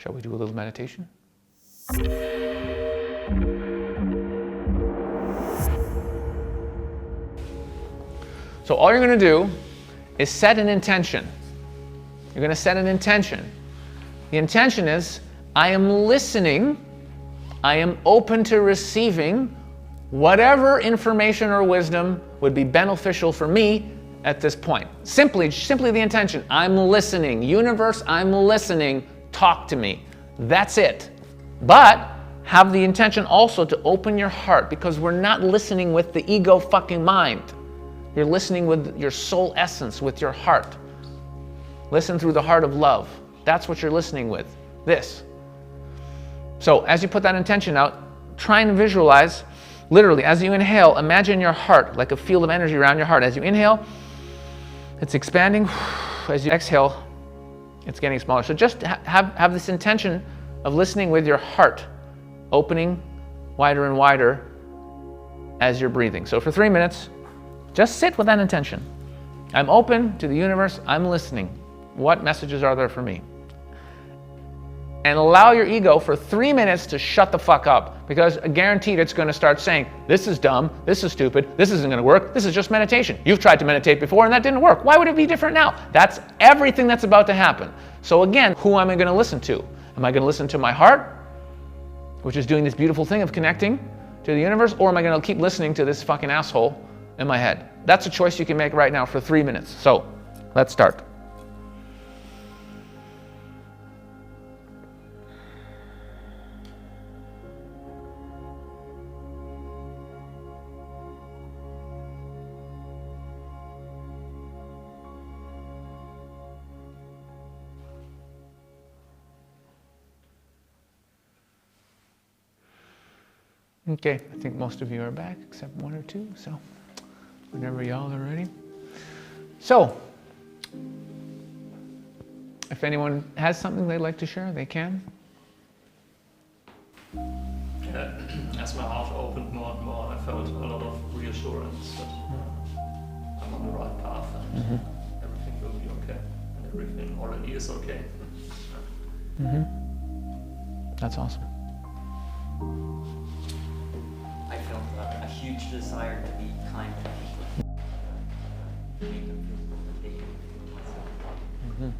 Shall we do a little meditation? So all you're going to do is set an intention. You're going to set an intention. The intention is, I am listening, I am open to receiving whatever information or wisdom would be beneficial for me at this point. Simply the intention, I'm listening. Universe, I'm listening, talk to me. That's it. But have the intention also to open your heart, because we're not listening with the ego fucking mind. You're listening with your soul essence, with your heart. Listen through the heart of love. That's what you're listening with. This. So as you put that intention out, try and visualize, literally, as you inhale, imagine your heart like a field of energy around your heart. As you inhale, it's expanding. As you exhale, it's getting smaller. So just have this intention of listening with your heart, opening wider and wider as you're breathing. So for 3 minutes, just sit with that intention. I'm open to the universe. I'm listening. What messages are there for me? And allow your ego for 3 minutes to shut the fuck up, because guaranteed it's going to start saying, this is dumb, this is stupid, this isn't going to work, this is just meditation. You've tried to meditate before and that didn't work. Why would it be different now? That's everything that's about to happen. So again, who am I going to listen to? Am I going to listen to my heart, which is doing this beautiful thing of connecting to the universe, or am I going to keep listening to this fucking asshole in my head? That's a choice you can make right now for 3 minutes. So let's start. Okay, I think most of you are back, except one or two, so whenever y'all are ready. So, if anyone has something they'd like to share, they can. As my heart opened more and more, I felt a lot of reassurance that I'm on the right path and everything will be okay, and everything already is okay. That's awesome. I felt a huge desire to be kind to people. Make them feel that they can feel myself.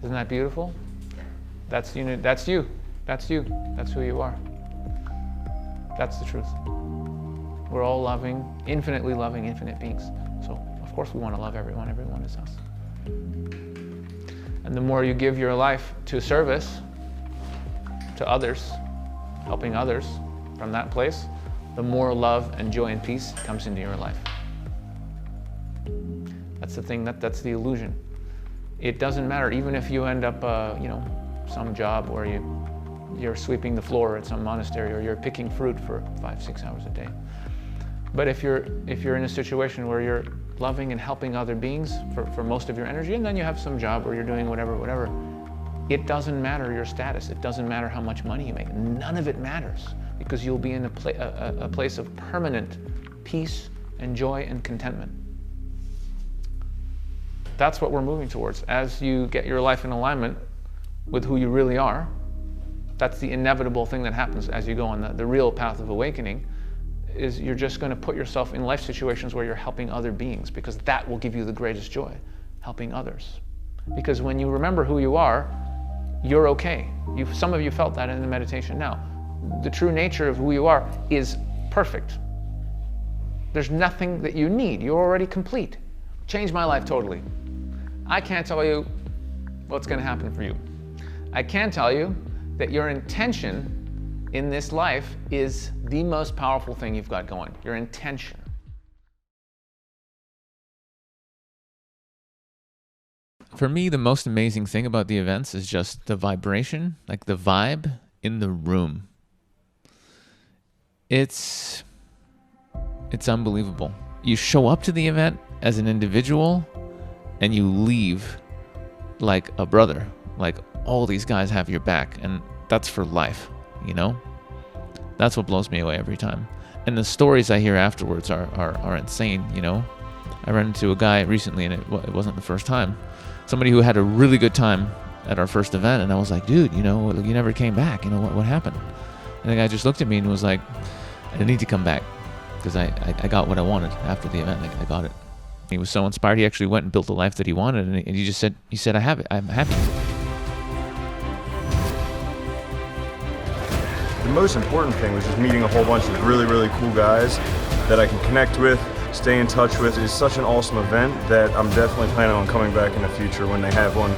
Isn't that beautiful? That's you. That's you. That's you. That's who you are. That's the truth. We're all loving, infinitely loving, infinite beings. So of course we want to love everyone. Everyone is us. And the more you give your life to service, to others, helping others from that place, the more love and joy and peace comes into your life. That's the thing, that's the illusion. It doesn't matter, even if you end up, some job where you're sweeping the floor at some monastery, or you're picking fruit for 5-6 hours a day. But if you're in a situation where you're loving and helping other beings for most of your energy, and then you have some job where you're doing whatever, it doesn't matter your status. It doesn't matter how much money you make. None of it matters, because you'll be in a place of permanent peace and joy and contentment. That's what we're moving towards. As you get your life in alignment with who you really are, that's the inevitable thing that happens as you go on the real path of awakening, is you're just going to put yourself in life situations where you're helping other beings, because that will give you the greatest joy, helping others. Because when you remember who you are, you're okay. Some of you felt that in the meditation now. The true nature of who you are is perfect. There's nothing that you need. You're already complete. Changed my life totally. I can't tell you what's going to happen for you. I can tell you that your intention in this life is the most powerful thing you've got going. Your intention. For me, the most amazing thing about the events is just the vibration, like the vibe in the room. It's unbelievable. You show up to the event as an individual and you leave like a brother. Like, all these guys have your back, and that's for life, you know? That's what blows me away every time. And the stories I hear afterwards are insane, you know? I ran into a guy recently, and it wasn't the first time. Somebody who had a really good time at our first event, and I was like, dude, you know, you never came back. You know, what happened? And the guy just looked at me and was like, I didn't need to come back because I got what I wanted after the event. I got it. He was so inspired. He actually went and built the life that he wanted, and he said, I have it. I'm happy. The most important thing was just meeting a whole bunch of really, really cool guys that I can connect with, stay in touch with. It's such an awesome event that I'm definitely planning on coming back in the future when they have one.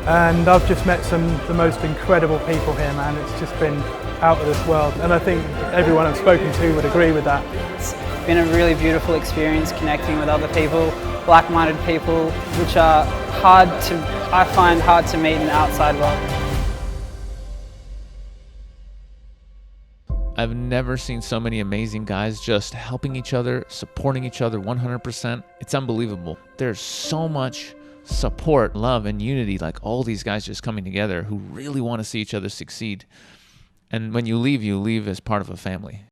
And I've just met the most incredible people here, man. It's just been out of this world, and I think everyone I've spoken to would agree with that. It's been a really beautiful experience connecting with other people, like-minded people, which are I find hard to meet in the outside world. I've never seen so many amazing guys just helping each other, supporting each other 100%. It's unbelievable. There's so much support, love, and unity, like all these guys just coming together who really want to see each other succeed. And when you leave as part of a family.